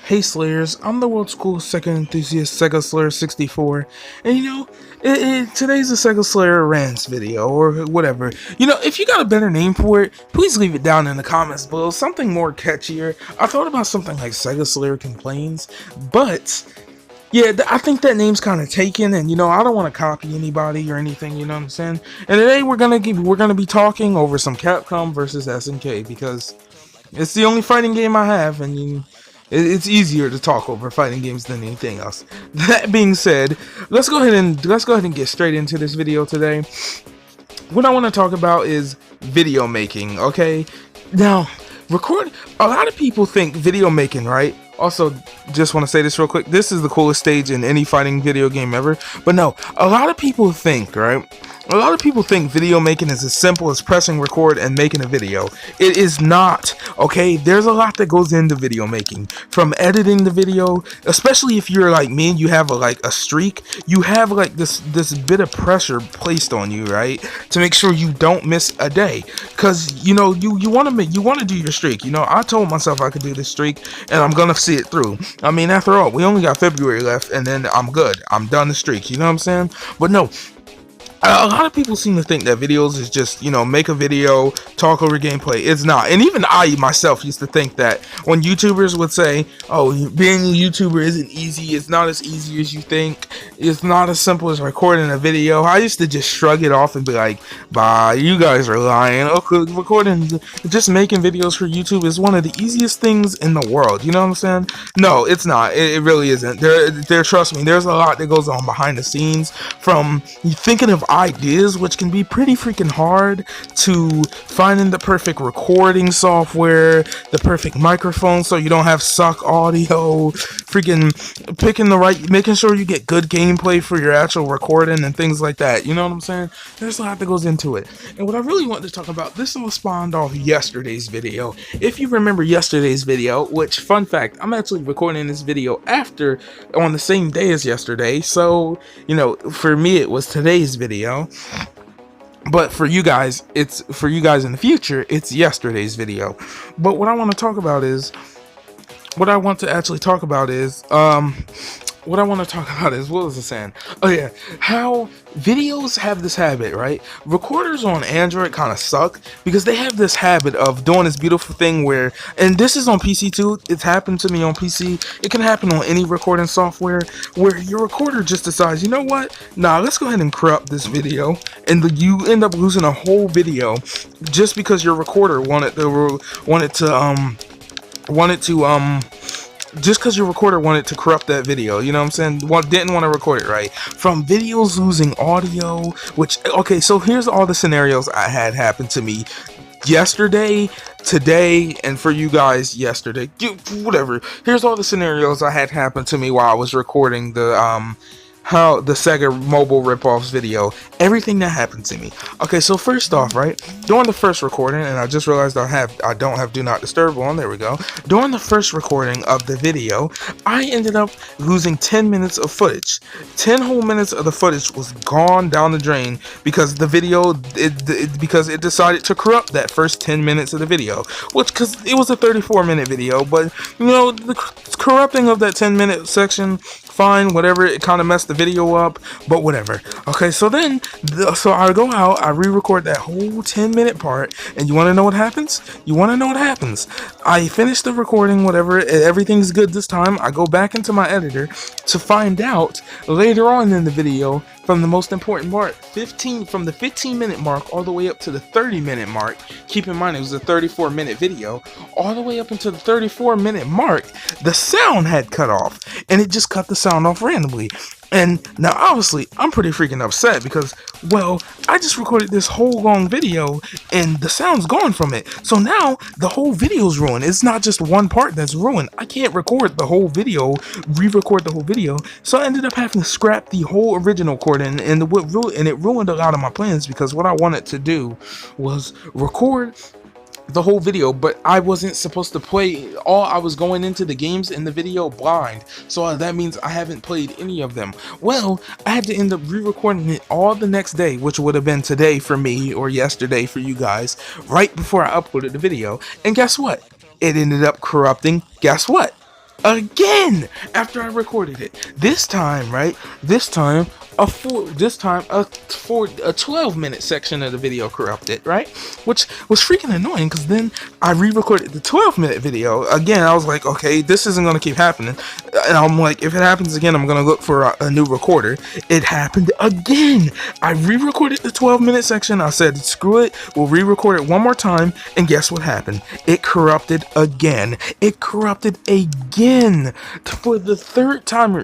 Hey Slayers, I'm the world's coolest Sega enthusiast, SEGASLAYER64, and today's a Sega Slayer rants video, or whatever. If you got a better name for it, please leave it down in the comments below, something more catchier. I thought about something like Sega Slayer Complains, but yeah, I think that name's kind of taken, and I don't want to copy anybody or anything, you know what I'm saying? And today we're gonna be talking over some Capcom versus SNK, because it's the only fighting game I have, and it's easier to talk over fighting games than anything else. That being said, let's go ahead and get straight into this video today. What I want to talk about is video making. Okay, now a lot of people think video making, right? Also, just want to say this real quick. This is the coolest stage in any fighting video game ever. But no, a lot of people think, right? A lot of people think video making is as simple as pressing record and making a video. It is not, okay? There's a lot that goes into video making. From editing the video, especially if you're like me and you have a streak, you have like this bit of pressure placed on you, right? To make sure you don't miss a day. Cause you want to do your streak. I told myself I could do this streak and I'm gonna see it through. I mean, after all, we only got February left and then I'm good. I'm done the streak, you know what I'm saying? But no, a lot of people seem to think that videos is just, make a video, talk over gameplay. It's not. And even I myself used to think that when YouTubers would say, oh, being a YouTuber isn't easy, it's not as easy as you think, it's not as simple as recording a video, I used to just shrug it off and be like, bye, you guys are lying. Okay, just making videos for YouTube is one of the easiest things in the world, you know what I'm saying? No, it's not. It really isn't. Trust me, there's a lot that goes on behind the scenes, from thinking of ideas, which can be pretty freaking hard, to finding the perfect recording software, the perfect microphone so you don't have suck audio, freaking making sure you get good gameplay for your actual recording and things like that. You know what I'm saying? There's a lot that goes into it. And what I really want to talk about, this all spawned off yesterday's video. If you remember yesterday's video, which, fun fact, I'm actually recording this video on the same day as yesterday, so for me it was today's video, but for you guys in the future, it's yesterday's video. But what I want to talk about is what was I saying? Oh yeah, how videos have this habit, right? Recorders on Android kind of suck because they have this habit of doing this beautiful thing where, and this is on PC too, it's happened to me on PC, it can happen on any recording software, where your recorder just decides, you know what, nah, let's go ahead and corrupt this video, and you end up losing a whole video just because your recorder wanted to corrupt that video, you know what I'm saying? Didn't want to record it right. From videos losing audio, okay, so here's all the scenarios I had happen to me yesterday, today, and for you guys yesterday, whatever. Here's all the scenarios I had happen to me while I was recording the Sega mobile ripoffs video. Everything that happened to me. Okay, so first off, right, during the first recording, and I just realized I don't have do not disturb on, there we go. During the first recording of the video, I ended up losing 10 minutes of footage. 10 whole minutes of the footage was gone down the drain because the video, because it decided to corrupt that first 10 minutes of the video, because it was a 34-minute video, but the corrupting of that 10-minute section, fine, whatever, it kind of messed the video up, but whatever. Okay, so then I go out, I re-record that whole 10-minute part, and you want to know what happens? I finish the recording, whatever, everything's good this time. I go back into my editor to find out later on in the video, from the most important part, from the 15-minute mark all the way up to the 30-minute mark. Keep in mind it was a 34-minute video. All the way up into the 34-minute mark, the sound had cut off, and it just cut the sound off randomly. And now obviously I'm pretty freaking upset because, well, I just recorded this whole long video and the sound's gone from it. So now the whole video's ruined. It's not just one part that's ruined. I can't record the whole video, re-record the whole video. So I ended up having to scrap the whole original recording, and it ruined a lot of my plans, because what I wanted to do was record the whole video, but I wasn't supposed to play I was going into the games in the video blind, so that means I haven't played any of them. Well, I had to end up re-recording it all the next day, which would have been today for me, or yesterday for you guys, right before I uploaded the video, and guess what? It ended up corrupting, guess what? again after I recorded it. This time, right? This time a 12-minute section of the video corrupted, right? Which was freaking annoying because then I re-recorded the 12-minute video again. I was like, okay, this isn't gonna keep happening, and I'm like, if it happens again, I'm gonna look for a new recorder. It happened again. I re-recorded the 12-minute section. I said, screw it, we'll re-record it one more time, and guess what happened? It corrupted again. It corrupted again. For the third time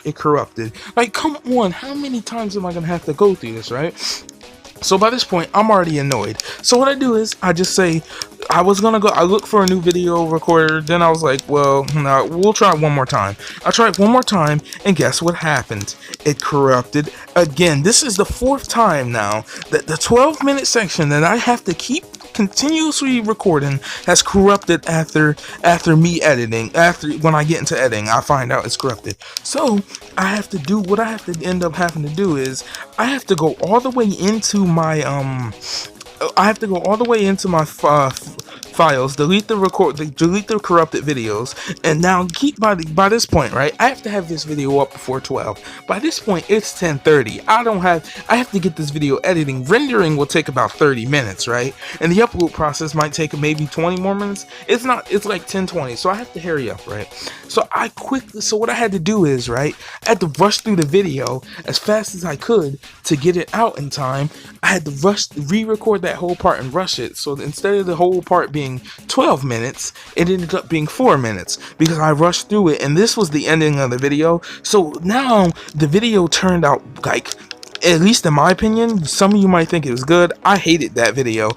it corrupted. Like, come on, how many times am I gonna have to go through this, right? So by this point, I'm already annoyed. So what I do is I just say, I look for a new video recorder. Then I was like, well, no, we'll try it one more time. I tried one more time, and guess what happened? It corrupted again. This is the fourth time now that the 12-minute section that I have to keep continuously recording has corrupted after me editing. When I get into editing, I find out it's corrupted. So I have to do what I have to end up having to do is I have to go all the way into my files, delete the corrupted videos, and now by this point, right? I have to have this video up before 12. By this point, it's 10:30. I have to get this video editing. Rendering will take about 30 minutes, right? And the upload process might take maybe 20 more minutes. It's like 10:20, so I have to hurry up, right? So what I had to do is, right, I had to rush through the video as fast as I could to get it out in time. I had to re-record that whole part and rush it. So instead of the whole part being 12 minutes, it ended up being 4 minutes because I rushed through it, and this was the ending of the video. So now the video turned out like, at least in my opinion, some of you might think it was good. I hated that video.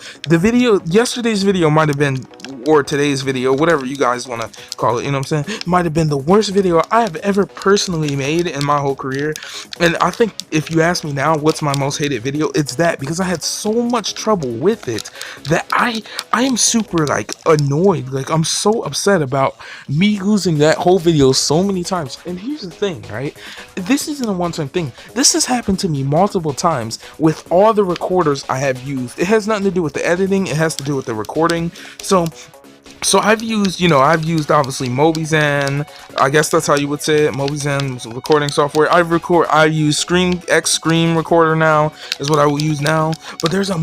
Yesterday's video might have been, or today's video, whatever you guys want to call it, you know what I'm saying, might have been the worst video I have ever personally made in my whole career. And I think if you ask me now what's my most hated video, it's that, because I had so much trouble with it that I am super like annoyed. Like, I'm so upset about me losing that whole video so many times. And here's the thing, right? This isn't a one-time thing. This has happened to me multiple times with all the recorders I have used. It has nothing to do with the editing, it has to do with the recording. So I've used obviously Mobizen. I guess that's how you would say it. Mobizen's recording software. I use Screen Recorder now is what I will use now. But there's a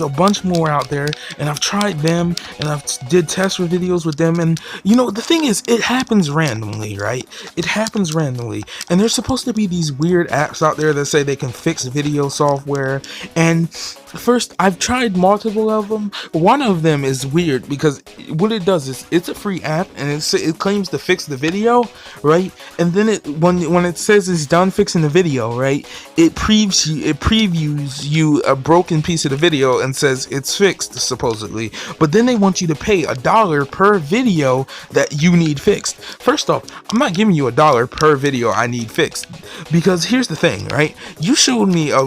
bunch more out there, and I've tried them, and I've did test videos with them. And you know, the thing is, it happens randomly, right? It happens randomly, and there's supposed to be these weird apps out there that say they can fix video software. And first, I've tried multiple of them. One of them is weird because what it does is it's a free app, and it claims to fix the video, right? And then when it says it's done fixing the video, right, it previews you a broken piece of the video and says it's fixed supposedly. But then they want you to pay $1 per video that you need fixed. First off, I'm not giving you $1 per video I need fixed, because here's the thing, right? You showed me a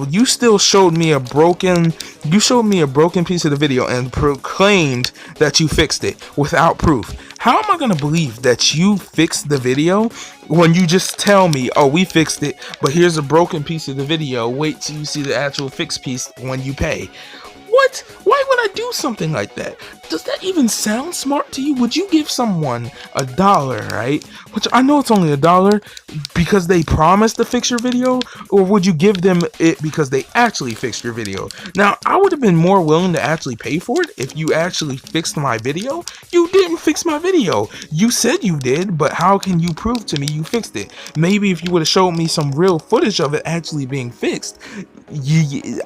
broken piece of the video and proclaimed that you fixed it without proof. How am I going to believe that you fixed the video when you just tell me, oh, we fixed it, but here's a broken piece of the video, wait till you see the actual fixed piece when you pay? What? Why would I do something like that? Does that even sound smart to you? Would you give someone $1, right? Which I know it's only $1 because they promised to fix your video, or would you give them it because they actually fixed your video? Now, I would have been more willing to actually pay for it if you actually fixed my video. You didn't fix my video. You said you did, but how can you prove to me you fixed it? Maybe if you would have showed me some real footage of it actually being fixed,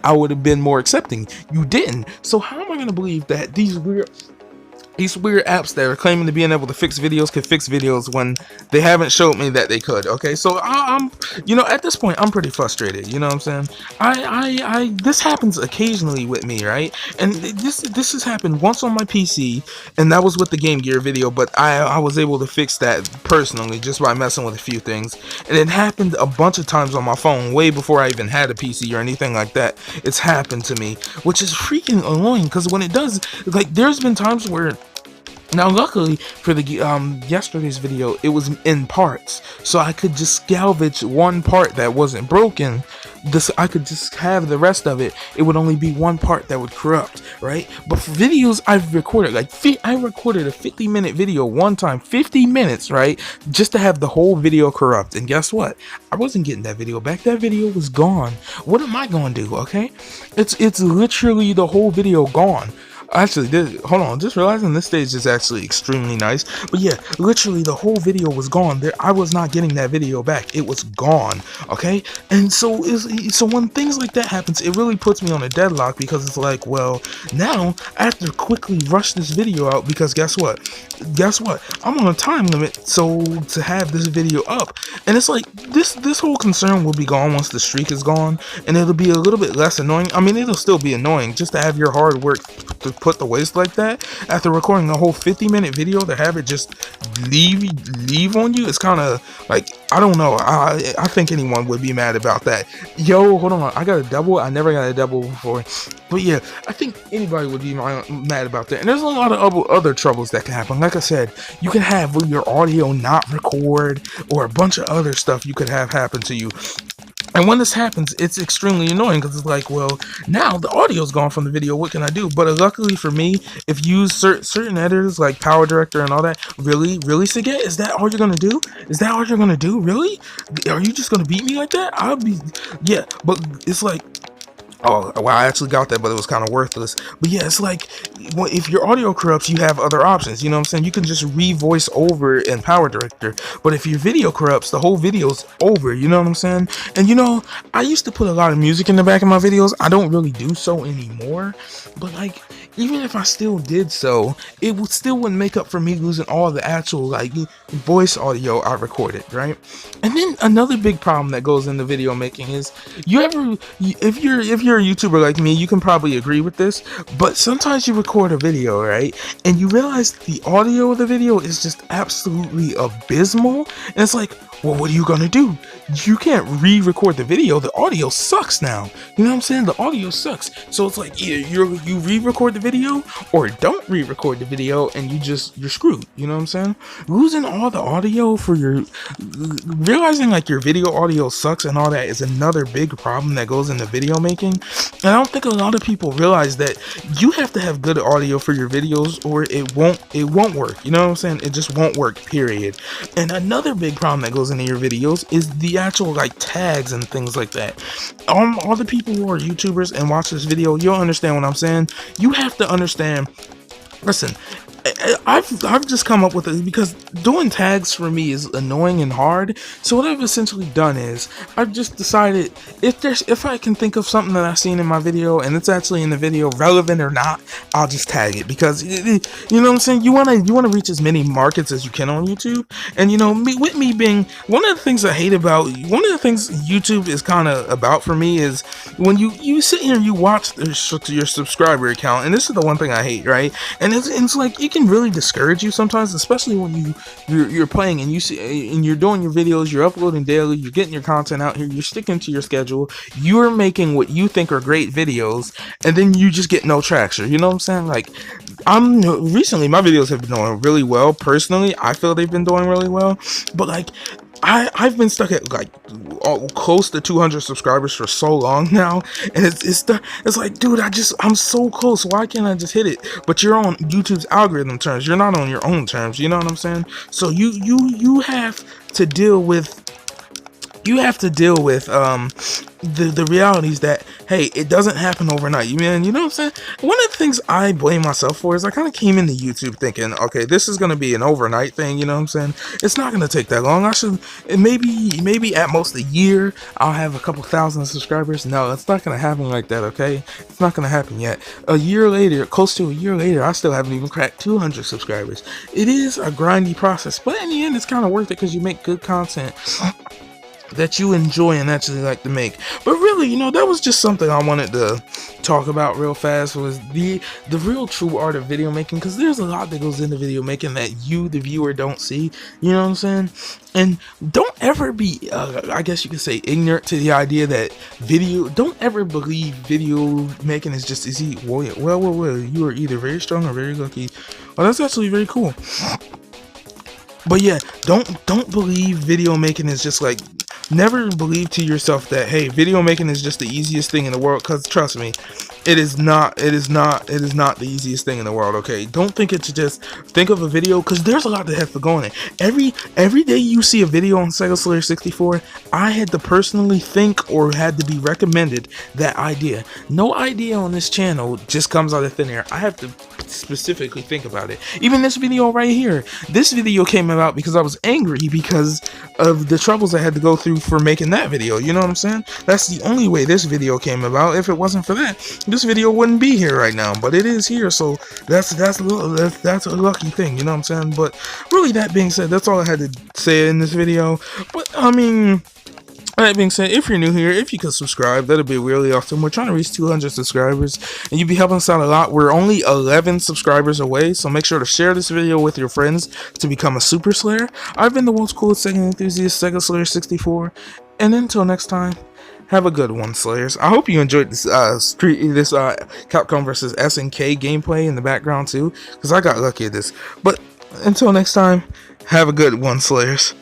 I would have been more accepting. You didn't. So how am I going to believe that these weird apps that are claiming to being able to fix videos can fix videos when they haven't showed me that they could? Okay, so I'm at this point I'm pretty frustrated. You know what I'm saying? This happens occasionally with me, right? And this has happened once on my PC, and that was with the Game Gear video, but I was able to fix that personally just by messing with a few things. And it happened a bunch of times on my phone way before I even had a PC or anything like that. It's happened to me, which is freaking annoying, because when it does, like, there's been times where Now, luckily for the yesterday's video, it was in parts, so I could just salvage one part that wasn't broken. I could just have the rest of it. It would only be one part that would corrupt, right? But for videos I've recorded, like I recorded a 50-minute video one time, 50 minutes, right? Just to have the whole video corrupt. And guess what? I wasn't getting that video back. That video was gone. What am I going to do? Okay, it's literally the whole video gone. Actually, hold on, just realizing this stage is actually extremely nice. But yeah, literally the whole video was gone. I was not getting that video back. It was gone, okay? And so when things like that happens, it really puts me on a deadlock, because it's like, well, now I have to quickly rush this video out, because guess what? I'm on a time limit, so to have this video up. And it's like, this whole concern will be gone once the streak is gone, and it'll be a little bit less annoying. I mean, it'll still be annoying just to have your hard work to put the waste like that after recording a whole 50-minute video, to have it just leave on you. It's kind of like, I don't know, I think anyone would be mad about that. Yo, hold on, I got a double. I never got a double before, but yeah, I think anybody would be mad about that. And there's a lot of other troubles that can happen. Like I said, you can have your audio not record, or a bunch of other stuff you could have happen to you. And when this happens, it's extremely annoying, because it's like, well, now the audio's gone from the video. What can I do? But luckily for me, if you use certain editors like Power Director and all that, really, Saget, is that all you're gonna do? Is that all you're gonna do? Really? Are you just gonna beat me like that? Yeah. But it's like, oh, well, I actually got that, but it was kind of worthless. But yeah, it's like, well, if your audio corrupts, you have other options. You know what I'm saying? You can just re-voice over in Power Director. But if your video corrupts, the whole video's over. You know what I'm saying? And you know, I used to put a lot of music in the back of my videos. I don't really do so anymore. But like, even if I still did so, it wouldn't make up for me losing all the actual like voice audio I recorded, right? And then another big problem that goes into video making is, if you're a YouTuber like me, you can probably agree with this, but sometimes you record a video, right, and you realize the audio of the video is just absolutely abysmal, and it's like, well, what are you gonna do? You can't re-record the video. The audio sucks now. You know what I'm saying? The audio sucks. So it's like, either you re-record the video, or don't re-record the video, and you're screwed. You know what I'm saying? Losing all the audio for realizing like your video audio sucks and all that is another big problem that goes into video making. And I don't think a lot of people realize that you have to have good audio for your videos, or it won't work. You know what I'm saying? It just won't work, period. And another big problem that goes into your videos is the actual like tags and things like that. All the people who are YouTubers and watch this video, you'll understand what I'm saying. You have to understand. Listen, I've just come up with it because doing tags for me is annoying and hard. So what I've essentially done is I've just decided, if I can think of something that I've seen in my video and it's actually in the video, relevant or not, I'll just tag it, because you know what I'm saying, you want to reach as many markets as you can on YouTube. And you know, with me being one of the things I hate about, one of the things YouTube is kind of about for me is when you sit here and you watch your subscriber count, and this is the one thing I hate, right? And it's like, it can really discourage you sometimes, especially when you're playing and you see and you're doing your videos, you're uploading daily, you're getting your content out here, you're sticking to your schedule, you're making what you think are great videos, and then you just get no traction. You know what I'm saying? Like, recently my videos have been doing really well. Personally, I feel they've been doing really well, but like, I've been stuck at like close to 200 subscribers for so long now, and it's like, dude, I'm so close. Why can't I just hit it? But you're on YouTube's algorithm terms. You're not on your own terms. You know what I'm saying? So you have to deal with the realities that, hey, it doesn't happen overnight. You know what I'm saying? One of the things I blame myself for is I kind of came into YouTube thinking, okay, this is going to be an overnight thing. You know what I'm saying? It's not going to take that long. Maybe at most a year I'll have a couple thousand subscribers. No, it's not going to happen like that. Okay, it's not going to happen yet. A year later, close to a year later, I still haven't even cracked 200 subscribers. It is a grindy process, but in the end, it's kind of worth it because you make good content that you enjoy and actually like to make. But really, you know, that was just something I wanted to talk about real fast, was the real true art of video making, because there's a lot that goes into video making that you, the viewer, don't see. You know what I'm saying? And don't ever be I guess you could say ignorant to the idea that don't ever believe video making is just easy. Well, you are either very strong or very lucky. Oh, that's actually very cool. But yeah, don't believe video making is just like, never believe to yourself that, hey, video making is just the easiest thing in the world, because trust me, it is not. It is not the easiest thing in the world. Okay, don't think it's just think of a video, because there's a lot that has to go in it. Every day you see a video on SEGASLAYER64, I had to personally think or had to be recommended that idea. No idea on this channel just comes out of thin air. I have to specifically think about it. Even this video right here, this video came about because I was angry because of the troubles I had to go through for making that video. You know what I'm saying? That's the only way this video came about. If it wasn't for that, this video wouldn't be here right now, but it is here, so that's a lucky thing, you know what I'm saying? But really, that being said, that's all I had to say in this video. But I mean, that being said, if you're new here, if you could subscribe, that'd be really awesome. We're trying to reach 200 subscribers, and you'd be helping us out a lot. We're only 11 subscribers away, so make sure to share this video with your friends to become a Super Slayer. I've been the world's coolest Sega enthusiast, SEGASLAYER64, and until next time, have a good one, Slayers. I hope you enjoyed this Capcom vs SNK gameplay in the background too, because I got lucky at this. But until next time, have a good one, Slayers.